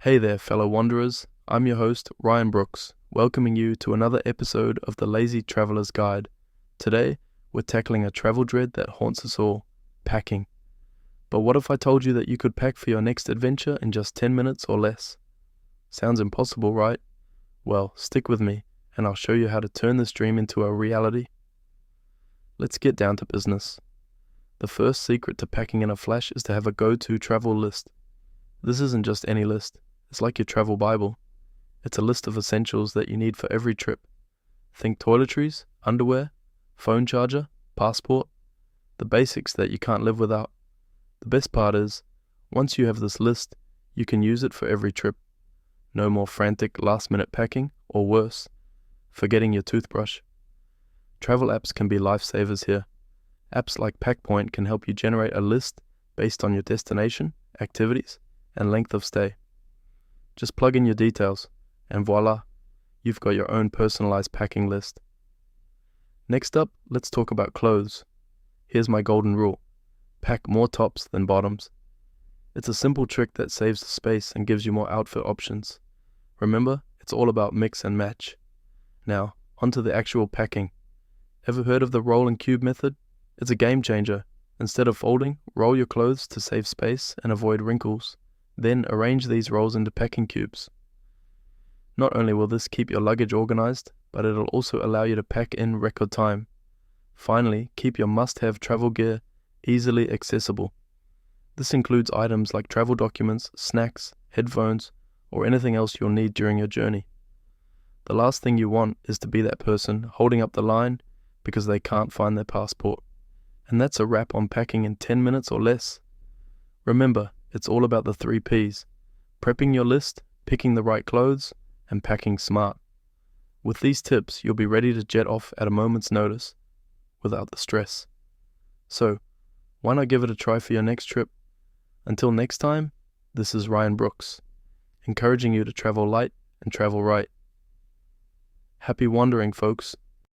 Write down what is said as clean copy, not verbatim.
Hey there, fellow wanderers. I'm your host, Ryan Brooks, welcoming you to another episode of The Lazy Traveler's Guide. Today, we're tackling a travel dread that haunts us all, packing. But what if I told you that you could pack for your next adventure in just 10 minutes or less? Sounds impossible, right? Well, stick with me, and I'll show you how to turn this dream into a reality. Let's get down to business. The first secret to packing in a flash is to have a go-to travel list. This isn't just any list. It's like your travel Bible. It's a list of essentials that you need for every trip. Think toiletries, underwear, phone charger, passport, the basics that you can't live without. The best part is, once you have this list, you can use it for every trip. No more frantic last-minute packing, or worse, forgetting your toothbrush. Travel apps can be lifesavers here. Apps like PackPoint can help you generate a list based on your destination, activities, and length of stay. Just plug in your details, and voila, you've got your own personalized packing list. Next up, let's talk about clothes. Here's my golden rule. Pack more tops than bottoms. It's a simple trick that saves the space and gives you more outfit options. Remember, it's all about mix and match. Now, onto the actual packing. Ever heard of the roll and cube method? It's a game changer. Instead of folding, roll your clothes to save space and avoid wrinkles. Then arrange these rolls into packing cubes. Not only will this keep your luggage organized, but it'll also allow you to pack in record time. Finally, keep your must-have travel gear easily accessible. This includes items like travel documents, snacks, headphones, or anything else you'll need during your journey. The last thing you want is to be that person holding up the line because they can't find their passport. And that's a wrap on packing in 10 minutes or less. Remember, it's all about the 3 Ps: prepping your list, picking the right clothes, and packing smart. With these tips, you'll be ready to jet off at a moment's notice, without the stress. So, why not give it a try for your next trip? Until next time, this is Ryan Brooks, encouraging you to travel light and travel right. Happy wandering, folks.